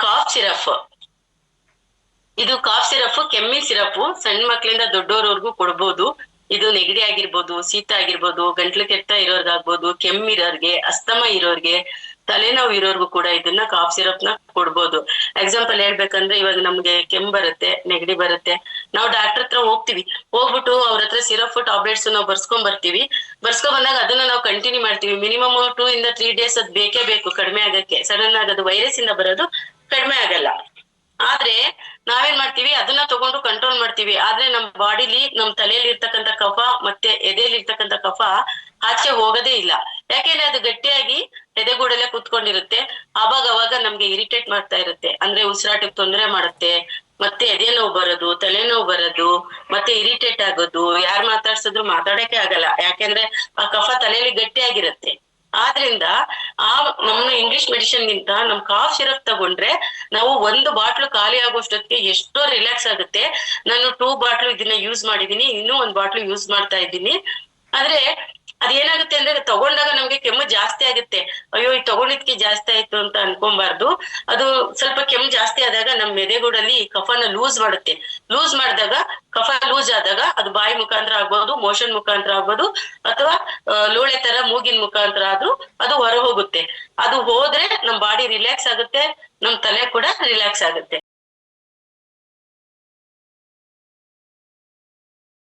Calf syrup. ಇದು cough syrup ಕೆಮ್ಮಿನ syrup ಸಣ್ಣ ಮಕ್ಳಿಂದ ದೊಡ್ಡೋರ್ವರ್ಗು ಕೊಡ್ಬೋದು. ಇದು ನೆಗಡಿ ಆಗಿರ್ಬೋದು, ಶೀತ ಆಗಿರ್ಬೋದು, ಗಂಟ್ಲು ಕೆಟ್ಟ ಇರೋರ್ಗಾಗ್ಬೋದು, ಕೆಮ್ಮಿರೋರ್ಗೆ, ಅಸ್ತಮ ಇರೋರ್ಗೆ, ತಲೆನೋವು ಇರೋರ್ಗು ಕೂಡ ಇದನ್ನ ಕಾಫ್ ಸಿರಪ್ ನ ಕೊಡ್ಬೋದು. ಎಕ್ಸಾಂಪಲ್ ಹೇಳ್ಬೇಕಂದ್ರೆ ಇವಾಗ ನಮ್ಗೆ ಕೆಮ್ಮು ಬರುತ್ತೆ, ನೆಗಡಿ ಬರುತ್ತೆ, ನಾವು ಡಾಕ್ಟರ್ ಹತ್ರ ಹೋಗ್ತಿವಿ. ಹೋಗ್ಬಿಟ್ಟು ಅವ್ರ ಹತ್ರ ಸಿರಪ್ ಟಾಬ್ಲೆಟ್ಸ್ ನಾವು ಬರ್ಸ್ಕೊಂಡ್ ಬರ್ತೀವಿ. ಬರ್ಸ್ಕೊಂಡ್ ಬಂದಾಗ ಅದನ್ನ ನಾವು ಕಂಟಿನ್ಯೂ ಮಾಡ್ತೀವಿ. ಮಿನಿಮಮ್ 2 ಇಂದ 3 ಡೇಸ್ ಅದ್ ಬೇಕೇ ಬೇಕು ಕಡಿಮೆ ಆಗಕ್ಕೆ. ಸಡನ್ ಆಗಿ ಅದು ವೈರಸ್ ಇಂದ ಬರೋದು ಕಡಿಮೆ ಆಗಲ್ಲ. ಆದ್ರೆ ನಾವೇನ್ ಮಾಡ್ತೀವಿ, ಅದನ್ನ ತಗೊಂಡು ಕಂಟ್ರೋಲ್ ಮಾಡ್ತೀವಿ. ಆದ್ರೆ ನಮ್ ಬಾಡಿಲಿ ನಮ್ ತಲೆಯಲ್ಲಿ ಇರ್ತಕ್ಕಂಥ ಕಫ ಮತ್ತೆ ಎದೆಯಲ್ಲಿ ಇರ್ತಕ್ಕಂಥ ಕಫ ಆಚೆ ಹೋಗೋದೇ ಇಲ್ಲ. ಯಾಕೆಂದ್ರೆ ಅದು ಗಟ್ಟಿಯಾಗಿ ಎದೆಗೂಡಲ್ಲೇ ಕುತ್ಕೊಂಡಿರುತ್ತೆ. ಅವಾಗ ನಮ್ಗೆ ಇರಿಟೇಟ್ ಮಾಡ್ತಾ ಇರುತ್ತೆ. ಅಂದ್ರೆ ಉಸಿರಾಟಕ್ಕೆ ತೊಂದರೆ ಮಾಡುತ್ತೆ, ಮತ್ತೆ ಎದೆ ನೋವು ಬರೋದು, ತಲೆನೋವು ಬರೋದು, ಮತ್ತೆ ಇರಿಟೇಟ್ ಆಗೋದು, ಯಾರ್ ಮಾತಾಡ್ಸಿದ್ರು ಮಾತಾಡಕ್ಕೆ ಆಗಲ್ಲ. ಯಾಕೆಂದ್ರೆ ಆ ಕಫ ತಲೆಯಲ್ಲಿ ಗಟ್ಟಿಯಾಗಿರುತ್ತೆ. ಆದ್ರಿಂದ ಆ ನಮ್ಮ ಇಂಗ್ಲಿಷ್ ಮೆಡಿಸಿನ್ ಗಿಂತ ನಮ್ ಕಾಫ್ ಸಿರಪ್ ತಗೊಂಡ್ರೆ ನಾವು 1 ಬಾಟ್ಲು ಖಾಲಿ ಆಗೋಷ್ಟೊತ್ತಿಗೆ ಎಷ್ಟೋ ರಿಲ್ಯಾಕ್ಸ್ ಆಗುತ್ತೆ. ನಾನು 2 ಬಾಟ್ಲು ಇದನ್ನ ಯೂಸ್ ಮಾಡಿದೀನಿ, ಇನ್ನೂ 1 ಬಾಟ್ಲು ಯೂಸ್ ಮಾಡ್ತಾ ಇದ್ದೀನಿ. ಆದ್ರೆ ಅದೇನಾಗುತ್ತೆ ಅಂದ್ರೆ ತಗೊಂಡಾಗ ನಮ್ಗೆ ಕೆಮ್ಮು ಜಾಸ್ತಿ ಆಗುತ್ತೆ. ಅಯ್ಯೋ ಇದು ತಗೊಂಡಿದ್ಕೆ ಜಾಸ್ತಿ ಆಯ್ತು ಅಂತ ಅನ್ಕೊಂಬಾರ್ದು. ಅದು ಸ್ವಲ್ಪ ಕೆಮ್ಮು ಜಾಸ್ತಿ ಆದಾಗ ನಮ್ ಎದೆಗೂಡಲ್ಲಿ ಕಫನ ಲೂಸ್ ಮಾಡುತ್ತೆ. ಲೂಸ್ ಮಾಡಿದಾಗ ಕಫ ಲೂಸ್ ಆದಾಗ ಅದು ಬಾಯಿ ಮುಖಾಂತರ ಆಗ್ಬೋದು, ಮೋಷನ್ ಮುಖಾಂತರ ಆಗ್ಬೋದು, ಅಥವಾ ಲೋಳೆ ತರ ಮೂಗಿನ ಮುಖಾಂತರ ಆದ್ರೂ ಅದು ಹೊರ ಹೋಗುತ್ತೆ. ಅದು ಹೋದ್ರೆ ನಮ್ ಬಾಡಿ ರಿಲ್ಯಾಕ್ಸ್ ಆಗುತ್ತೆ, ನಮ್ ತಲೆ ಕೂಡ ರಿಲ್ಯಾಕ್ಸ್ ಆಗುತ್ತೆ.